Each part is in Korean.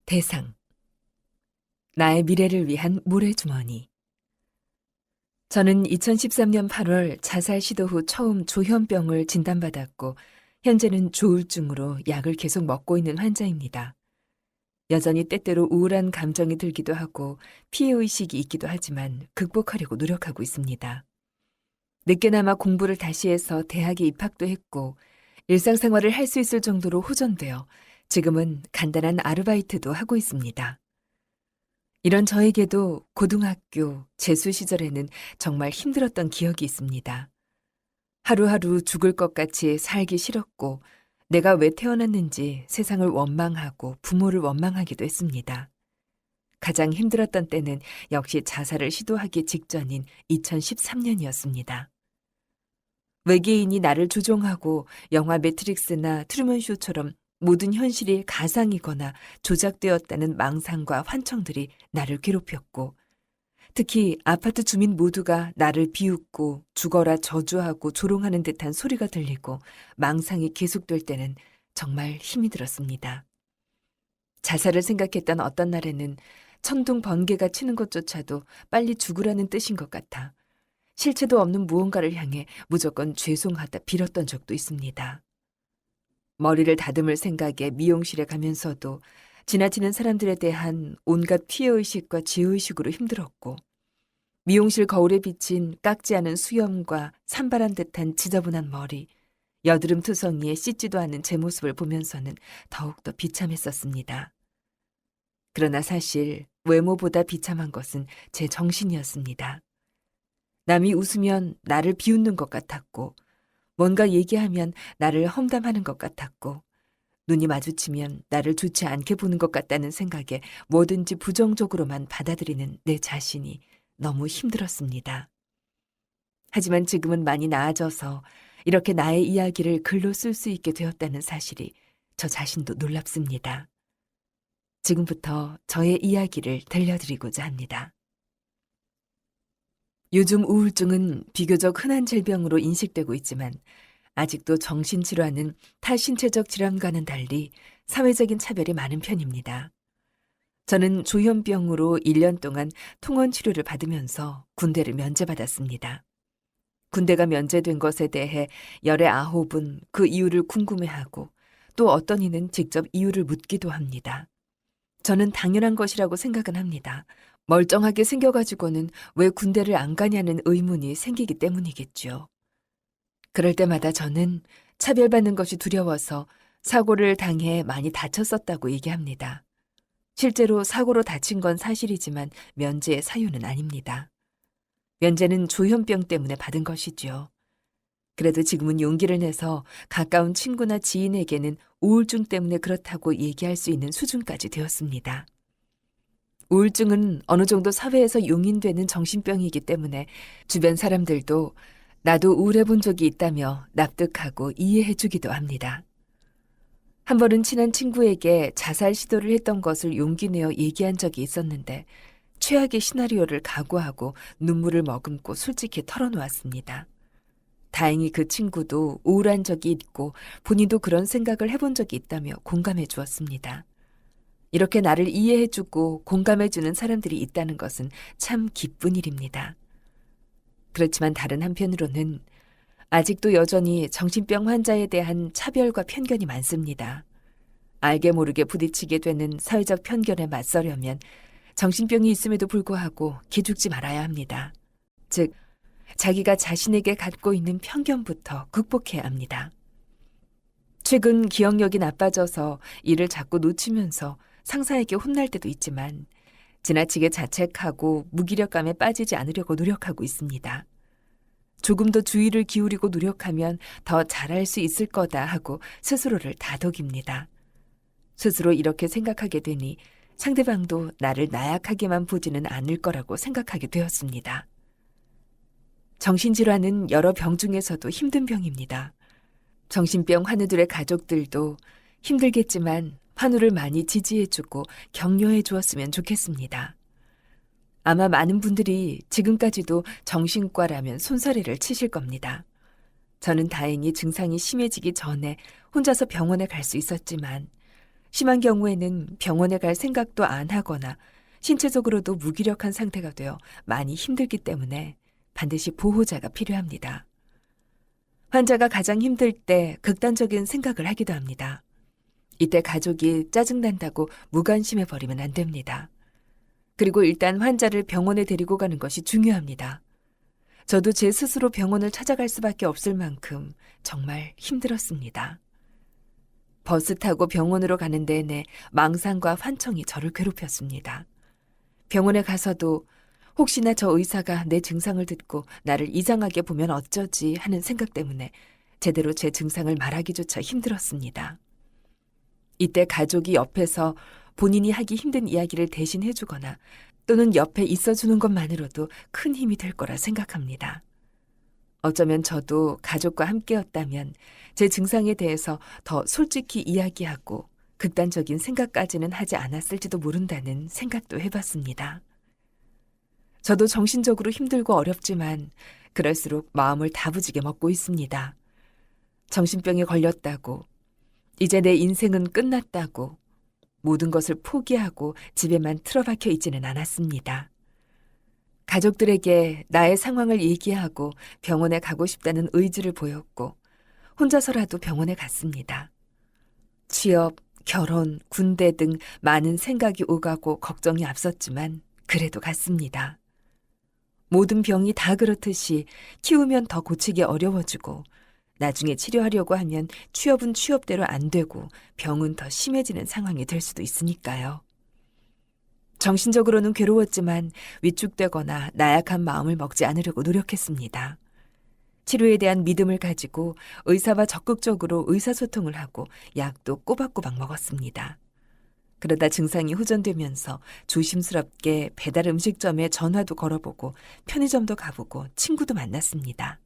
대상. 나의 미래를 위한 모래주머니. 저는 2013년 8월 자살 시도 후 처음 조현병을 진단받았고 현재는 조울증으로 약을 계속 먹고 있는 환자입니다. 여전히 때때로 우울한 감정이 들기도 하고 피해의식이 있기도 하지만 극복하려고 노력하고 있습니다. 늦게나마 공부를 다시 해서 대학에 입학도 했고 일상생활을 할 수 있을 정도로 호전되어 지금은 간단한 아르바이트도 하고 있습니다. 이런 저에게도 고등학교, 재수 시절에는 정말 힘들었던 기억이 있습니다. 하루하루 죽을 것 같이 살기 싫었고 내가 왜 태어났는지 세상을 원망하고 부모를 원망하기도 했습니다. 가장 힘들었던 때는 역시 자살을 시도하기 직전인 2013년이었습니다. 외계인이 나를 조종하고 영화 매트릭스나 트루먼쇼처럼 모든 현실이 가상이거나 조작되었다는 망상과 환청들이 나를 괴롭혔고 특히 아파트 주민 모두가 나를 비웃고 죽어라 저주하고 조롱하는 듯한 소리가 들리고 망상이 계속될 때는 정말 힘이 들었습니다. 자살을 생각했던 어떤 날에는 천둥 번개가 치는 것조차도 빨리 죽으라는 뜻인 것 같아 실체도 없는 무언가를 향해 무조건 죄송하다 빌었던 적도 있습니다. 머리를 다듬을 생각에 미용실에 가면서도 지나치는 사람들에 대한 온갖 피해의식과 지혜의식으로 힘들었고 미용실 거울에 비친 깎지 않은 수염과 산발한 듯한 지저분한 머리, 여드름 투성이에 씻지도 않은 제 모습을 보면서는 더욱더 비참했었습니다. 그러나 사실 외모보다 비참한 것은 제 정신이었습니다. 남이 웃으면 나를 비웃는 것 같았고 뭔가 얘기하면 나를 험담하는 것 같았고 눈이 마주치면 나를 좋지 않게 보는 것 같다는 생각에 뭐든지 부정적으로만 받아들이는 내 자신이 너무 힘들었습니다. 하지만 지금은 많이 나아져서 이렇게 나의 이야기를 글로 쓸 수 있게 되었다는 사실이 저 자신도 놀랍습니다. 지금부터 저의 이야기를 들려드리고자 합니다. 요즘 우울증은 비교적 흔한 질병으로 인식되고 있지만 아직도 정신질환은 타 신체적 질환과는 달리 사회적인 차별이 많은 편입니다. 저는 조현병으로 1년 동안 통원 치료를 받으면서 군대를 면제받았습니다. 군대가 면제된 것에 대해 열의 9은 그 이유를 궁금해하고 또 어떤 이는 직접 이유를 묻기도 합니다. 저는 당연한 것이라고 생각은 합니다. 멀쩡하게 생겨가지고는 왜 군대를 안 가냐는 의문이 생기기 때문이겠죠. 그럴 때마다 저는 차별받는 것이 두려워서 사고를 당해 많이 다쳤었다고 얘기합니다. 실제로 사고로 다친 건 사실이지만 면제의 사유는 아닙니다. 면제는 조현병 때문에 받은 것이죠. 그래도 지금은 용기를 내서 가까운 친구나 지인에게는 우울증 때문에 그렇다고 얘기할 수 있는 수준까지 되었습니다. 우울증은 어느 정도 사회에서 용인되는 정신병이기 때문에 주변 사람들도 나도 우울해 본 적이 있다며 납득하고 이해해 주기도 합니다. 한 번은 친한 친구에게 자살 시도를 했던 것을 용기 내어 얘기한 적이 있었는데 최악의 시나리오를 각오하고 눈물을 머금고 솔직히 털어놓았습니다. 다행히 그 친구도 우울한 적이 있고 본인도 그런 생각을 해본 적이 있다며 공감해 주었습니다. 이렇게 나를 이해해주고 공감해주는 사람들이 있다는 것은 참 기쁜 일입니다. 그렇지만 다른 한편으로는 아직도 여전히 정신병 환자에 대한 차별과 편견이 많습니다. 알게 모르게 부딪히게 되는 사회적 편견에 맞서려면 정신병이 있음에도 불구하고 기죽지 말아야 합니다. 즉, 자기가 자신에게 갖고 있는 편견부터 극복해야 합니다. 최근 기억력이 나빠져서 일을 자꾸 놓치면서 상사에게 혼날 때도 있지만 지나치게 자책하고 무기력감에 빠지지 않으려고 노력하고 있습니다. 조금 더 주의를 기울이고 노력하면 더 잘할 수 있을 거다 하고 스스로를 다독입니다. 스스로 이렇게 생각하게 되니 상대방도 나를 나약하게만 보지는 않을 거라고 생각하게 되었습니다. 정신질환은 여러 병 중에서도 힘든 병입니다. 정신병 환우들의 가족들도 힘들겠지만 환우를 많이 지지해주고 격려해 주었으면 좋겠습니다. 아마 많은 분들이 지금까지도 정신과라면 손사래를 치실 겁니다. 저는 다행히 증상이 심해지기 전에 혼자서 병원에 갈 수 있었지만 심한 경우에는 병원에 갈 생각도 안 하거나 신체적으로도 무기력한 상태가 되어 많이 힘들기 때문에 반드시 보호자가 필요합니다. 환자가 가장 힘들 때 극단적인 생각을 하기도 합니다. 이때 가족이 짜증난다고 무관심해 버리면 안 됩니다. 그리고 일단 환자를 병원에 데리고 가는 것이 중요합니다. 저도 제 스스로 병원을 찾아갈 수밖에 없을 만큼 정말 힘들었습니다. 버스 타고 병원으로 가는 내내 망상과 환청이 저를 괴롭혔습니다. 병원에 가서도 혹시나 저 의사가 내 증상을 듣고 나를 이상하게 보면 어쩌지 하는 생각 때문에 제대로 제 증상을 말하기조차 힘들었습니다. 이때 가족이 옆에서 본인이 하기 힘든 이야기를 대신 해주거나 또는 옆에 있어주는 것만으로도 큰 힘이 될 거라 생각합니다. 어쩌면 저도 가족과 함께였다면 제 증상에 대해서 더 솔직히 이야기하고 극단적인 생각까지는 하지 않았을지도 모른다는 생각도 해봤습니다. 저도 정신적으로 힘들고 어렵지만 그럴수록 마음을 다부지게 먹고 있습니다. 정신병에 걸렸다고, 이제 내 인생은 끝났다고, 모든 것을 포기하고 집에만 틀어박혀 있지는 않았습니다. 가족들에게 나의 상황을 얘기하고 병원에 가고 싶다는 의지를 보였고 혼자서라도 병원에 갔습니다. 취업, 결혼, 군대 등 많은 생각이 오가고 걱정이 앞섰지만 그래도 갔습니다. 모든 병이 다 그렇듯이 키우면 더 고치기 어려워지고 나중에 치료하려고 하면 취업은 취업대로 안 되고 병은 더 심해지는 상황이 될 수도 있으니까요. 정신적으로는 괴로웠지만 위축되거나 나약한 마음을 먹지 않으려고 노력했습니다. 치료에 대한 믿음을 가지고 의사와 적극적으로 의사소통을 하고 약도 꼬박꼬박 먹었습니다. 그러다 증상이 호전되면서 조심스럽게 배달 음식점에 전화도 걸어보고 편의점도 가보고 친구도 만났습니다.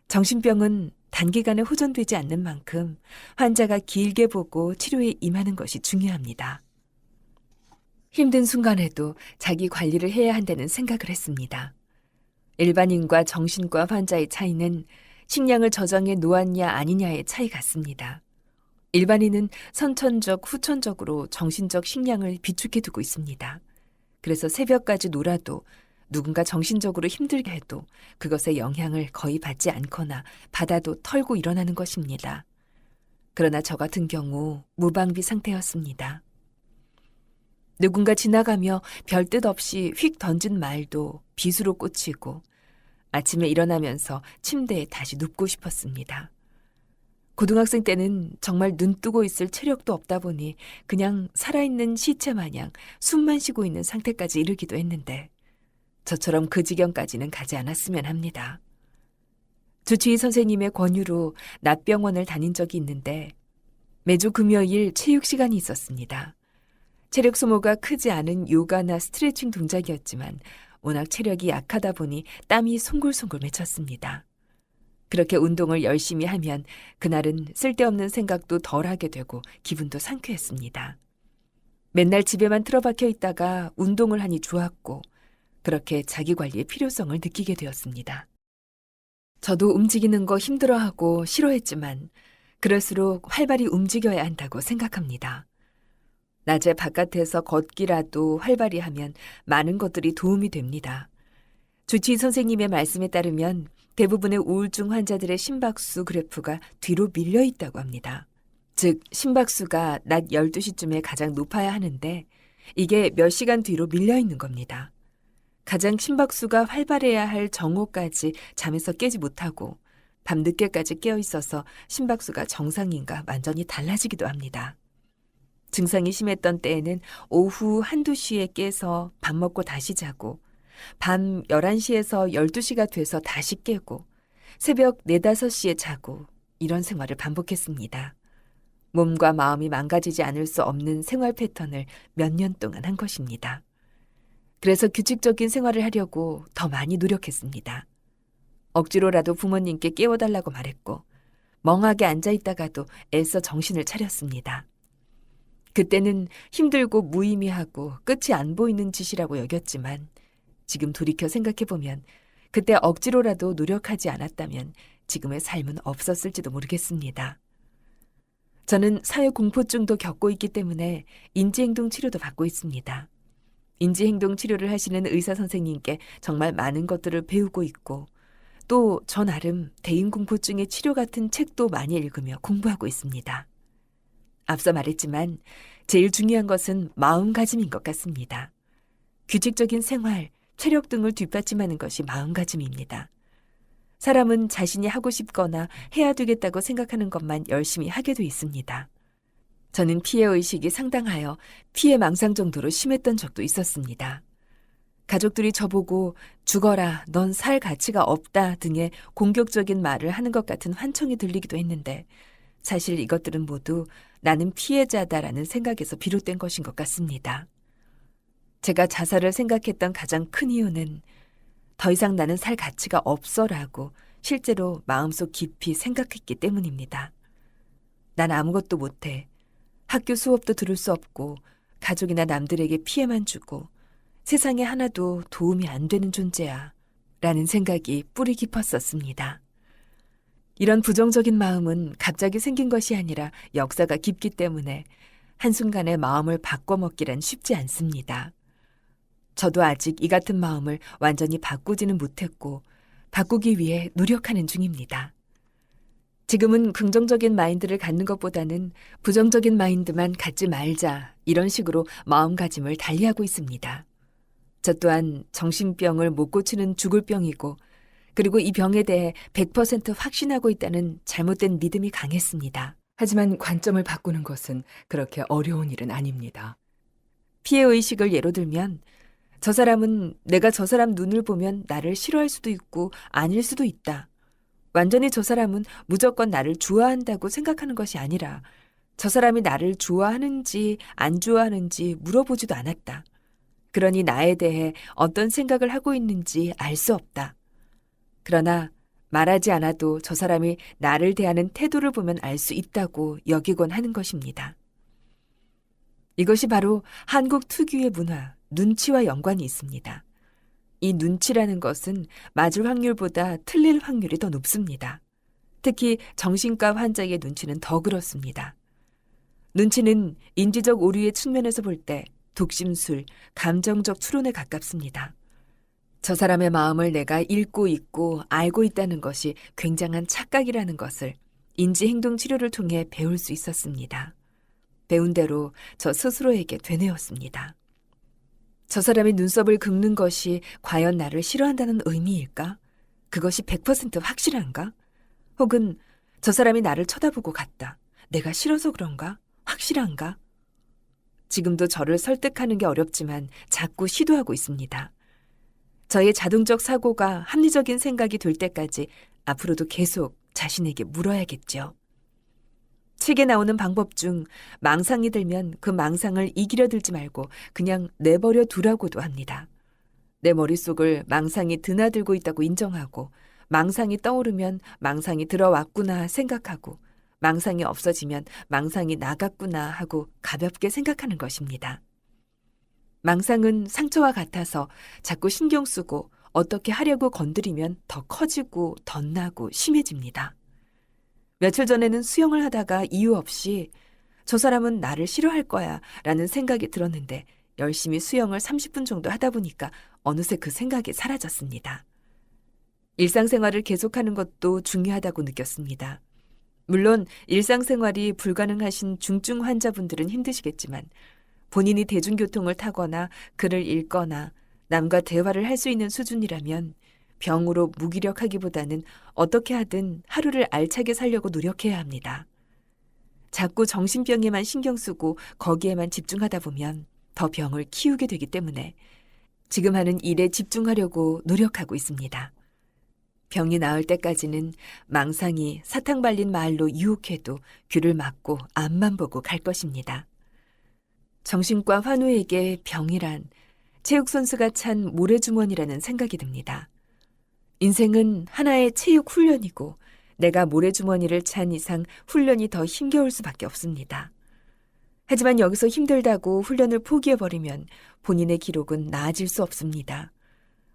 정신병은 단기간에 호전되지 않는 만큼 환자가 길게 보고 치료에 임하는 것이 중요합니다. 힘든 순간에도 자기 관리를 해야 한다는 생각을 했습니다. 일반인과 정신과 환자의 차이는 식량을 저장해 놓았냐 아니냐의 차이 같습니다. 일반인은 선천적, 후천적으로 정신적 식량을 비축해 두고 있습니다. 그래서 새벽까지 놀아도 누군가 정신적으로 힘들게 해도 그것의 영향을 거의 받지 않거나 받아도 털고 일어나는 것입니다. 그러나 저 같은 경우 무방비 상태였습니다. 누군가 지나가며 별뜻 없이 휙 던진 말도 빗으로 꽂히고 아침에 일어나면서 침대에 다시 눕고 싶었습니다. 고등학생 때는 정말 눈 뜨고 있을 체력도 없다 보니 그냥 살아있는 시체 마냥 숨만 쉬고 있는 상태까지 이르기도 했는데 저처럼 그 지경까지는 가지 않았으면 합니다. 주치의 선생님의 권유로 낮병원을 다닌 적이 있는데 매주 금요일 체육 시간이 있었습니다. 체력 소모가 크지 않은 요가나 스트레칭 동작이었지만 워낙 체력이 약하다 보니 땀이 송골송골 맺혔습니다. 그렇게 운동을 열심히 하면 그날은 쓸데없는 생각도 덜 하게 되고 기분도 상쾌했습니다. 맨날 집에만 틀어박혀 있다가 운동을 하니 좋았고 그렇게 자기 관리의 필요성을 느끼게 되었습니다. 저도 움직이는 거 힘들어하고 싫어했지만 그럴수록 활발히 움직여야 한다고 생각합니다. 낮에 바깥에서 걷기라도 활발히 하면 많은 것들이 도움이 됩니다. 주치의 선생님의 말씀에 따르면 대부분의 우울증 환자들의 심박수 그래프가 뒤로 밀려 있다고 합니다. 즉, 심박수가 낮 12시쯤에 가장 높아야 하는데 이게 몇 시간 뒤로 밀려 있는 겁니다. 가장 심박수가 활발해야 할 정오까지 잠에서 깨지 못하고 밤늦게까지 깨어 있어서 심박수가 정상인가 완전히 달라지기도 합니다. 증상이 심했던 때에는 오후 1~2시에 깨서 밥 먹고 다시 자고 밤 11시에서 12시가 돼서 다시 깨고 새벽 4~5시에 자고 이런 생활을 반복했습니다. 몸과 마음이 망가지지 않을 수 없는 생활 패턴을 몇 년 동안 한 것입니다. 그래서 규칙적인 생활을 하려고 더 많이 노력했습니다. 억지로라도 부모님께 깨워달라고 말했고 멍하게 앉아있다가도 애써 정신을 차렸습니다. 그때는 힘들고 무의미하고 끝이 안 보이는 짓이라고 여겼지만 지금 돌이켜 생각해보면 그때 억지로라도 노력하지 않았다면 지금의 삶은 없었을지도 모르겠습니다. 저는 사회공포증도 겪고 있기 때문에 인지행동 치료도 받고 있습니다. 인지행동 치료를 하시는 의사 선생님께 정말 많은 것들을 배우고 있고 또 저 나름 대인공포증의 치료 같은 책도 많이 읽으며 공부하고 있습니다. 앞서 말했지만 제일 중요한 것은 마음가짐인 것 같습니다. 규칙적인 생활, 체력 등을 뒷받침하는 것이 마음가짐입니다. 사람은 자신이 하고 싶거나 해야 되겠다고 생각하는 것만 열심히 하게 돼 있습니다. 저는 피해의식이 상당하여 피해 망상 정도로 심했던 적도 있었습니다. 가족들이 저보고 죽어라, 넌 살 가치가 없다 등의 공격적인 말을 하는 것 같은 환청이 들리기도 했는데 사실 이것들은 모두 나는 피해자다라는 생각에서 비롯된 것인 것 같습니다. 제가 자살을 생각했던 가장 큰 이유는 더 이상 나는 살 가치가 없어라고 실제로 마음속 깊이 생각했기 때문입니다. 난 아무것도 못해. 학교 수업도 들을 수 없고 가족이나 남들에게 피해만 주고 세상에 하나도 도움이 안 되는 존재야 라는 생각이 뿌리 깊었었습니다. 이런 부정적인 마음은 갑자기 생긴 것이 아니라 역사가 깊기 때문에 한순간에 마음을 바꿔먹기란 쉽지 않습니다. 저도 아직 이 같은 마음을 완전히 바꾸지는 못했고 바꾸기 위해 노력하는 중입니다. 지금은 긍정적인 마인드를 갖는 것보다는 부정적인 마인드만 갖지 말자 이런 식으로 마음가짐을 달리하고 있습니다. 저 또한 정신병을 못 고치는 죽을 병이고 그리고 이 병에 대해 100% 확신하고 있다는 잘못된 믿음이 강했습니다. 하지만 관점을 바꾸는 것은 그렇게 어려운 일은 아닙니다. 피해의식을 예로 들면 저 사람은 내가 저 사람 눈을 보면 나를 싫어할 수도 있고 아닐 수도 있다. 완전히 저 사람은 무조건 나를 좋아한다고 생각하는 것이 아니라 저 사람이 나를 좋아하는지 안 좋아하는지 물어보지도 않았다. 그러니 나에 대해 어떤 생각을 하고 있는지 알 수 없다. 그러나 말하지 않아도 저 사람이 나를 대하는 태도를 보면 알 수 있다고 여기곤 하는 것입니다. 이것이 바로 한국 특유의 문화, 눈치와 연관이 있습니다. 이 눈치라는 것은 맞을 확률보다 틀릴 확률이 더 높습니다. 특히 정신과 환자의 눈치는 더 그렇습니다. 눈치는 인지적 오류의 측면에서 볼 때 독심술, 감정적 추론에 가깝습니다. 저 사람의 마음을 내가 읽고 있고 알고 있다는 것이 굉장한 착각이라는 것을 인지행동 치료를 통해 배울 수 있었습니다. 배운 대로 저 스스로에게 되뇌었습니다. 저 사람이 눈썹을 긁는 것이 과연 나를 싫어한다는 의미일까? 그것이 100% 확실한가? 혹은 저 사람이 나를 쳐다보고 갔다. 내가 싫어서 그런가? 확실한가? 지금도 저를 설득하는 게 어렵지만 자꾸 시도하고 있습니다. 저의 자동적 사고가 합리적인 생각이 될 때까지 앞으로도 계속 자신에게 물어야겠죠. 책에 나오는 방법 중 망상이 들면 그 망상을 이기려 들지 말고 그냥 내버려 두라고도 합니다. 내 머릿속을 망상이 드나들고 있다고 인정하고 망상이 떠오르면 망상이 들어왔구나 생각하고 망상이 없어지면 망상이 나갔구나 하고 가볍게 생각하는 것입니다. 망상은 상처와 같아서 자꾸 신경 쓰고 어떻게 하려고 건드리면 더 커지고 덧나고 심해집니다. 며칠 전에는 수영을 하다가 이유 없이 저 사람은 나를 싫어할 거야 라는 생각이 들었는데 열심히 수영을 30분 정도 하다 보니까 어느새 그 생각이 사라졌습니다. 일상생활을 계속하는 것도 중요하다고 느꼈습니다. 물론 일상생활이 불가능하신 중증 환자분들은 힘드시겠지만 본인이 대중교통을 타거나 글을 읽거나 남과 대화를 할 수 있는 수준이라면 병으로 무기력하기보다는 어떻게 하든 하루를 알차게 살려고 노력해야 합니다. 자꾸 정신병에만 신경 쓰고 거기에만 집중하다 보면 더 병을 키우게 되기 때문에 지금 하는 일에 집중하려고 노력하고 있습니다. 병이 나을 때까지는 망상이 사탕 발린 말로 유혹해도 귀를 막고 앞만 보고 갈 것입니다. 정신과 환우에게 병이란 체육선수가 찬 모래주머니라는 생각이 듭니다. 인생은 하나의 체육 훈련이고 내가 모래주머니를 찬 이상 훈련이 더 힘겨울 수밖에 없습니다. 하지만 여기서 힘들다고 훈련을 포기해버리면 본인의 기록은 나아질 수 없습니다.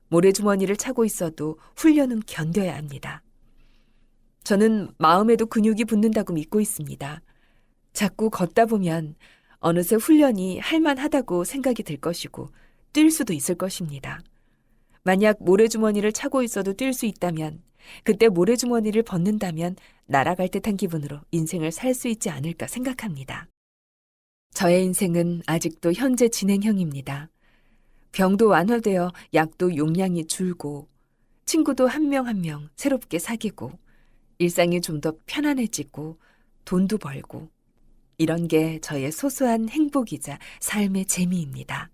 모래주머니를 차고 있어도 훈련은 견뎌야 합니다. 저는 마음에도 근육이 붙는다고 믿고 있습니다. 자꾸 걷다 보면 어느새 훈련이 할만하다고 생각이 들 것이고 뛸 수도 있을 것입니다. 만약 모래주머니를 차고 있어도 뛸 수 있다면 그때 모래주머니를 벗는다면 날아갈 듯한 기분으로 인생을 살 수 있지 않을까 생각합니다. 저의 인생은 아직도 현재 진행형입니다. 병도 완화되어 약도 용량이 줄고 친구도 한 명 한 명 새롭게 사귀고 일상이 좀 더 편안해지고 돈도 벌고 이런 게 저의 소소한 행복이자 삶의 재미입니다.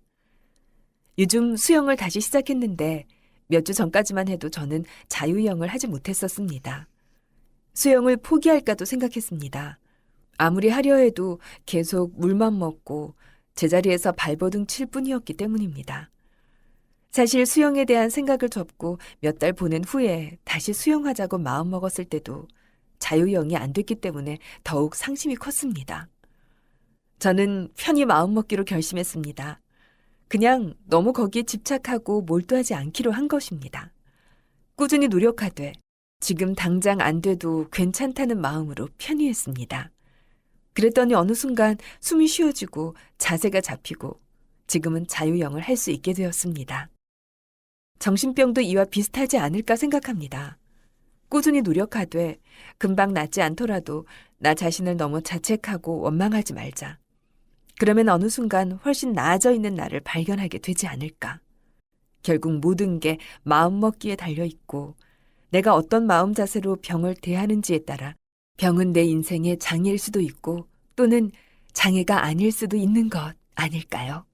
요즘 수영을 다시 시작했는데 몇 주 전까지만 해도 저는 자유형을 하지 못했었습니다. 수영을 포기할까도 생각했습니다. 아무리 하려 해도 계속 물만 먹고 제자리에서 발버둥 칠 뿐이었기 때문입니다. 사실 수영에 대한 생각을 접고 몇 달 보낸 후에 다시 수영하자고 마음먹었을 때도 자유형이 안 됐기 때문에 더욱 상심이 컸습니다. 저는 편히 마음먹기로 결심했습니다. 그냥 너무 거기에 집착하고 몰두하지 않기로 한 것입니다. 꾸준히 노력하되 지금 당장 안 돼도 괜찮다는 마음으로 편히 했습니다. 그랬더니 어느 순간 숨이 쉬어지고 자세가 잡히고 지금은 자유형을 할 수 있게 되었습니다. 정신병도 이와 비슷하지 않을까 생각합니다. 꾸준히 노력하되 금방 낫지 않더라도 나 자신을 너무 자책하고 원망하지 말자. 그러면 어느 순간 훨씬 나아져 있는 나를 발견하게 되지 않을까. 결국 모든 게 마음먹기에 달려있고 내가 어떤 마음 자세로 병을 대하는지에 따라 병은 내 인생의 장애일 수도 있고 또는 장애가 아닐 수도 있는 것 아닐까요?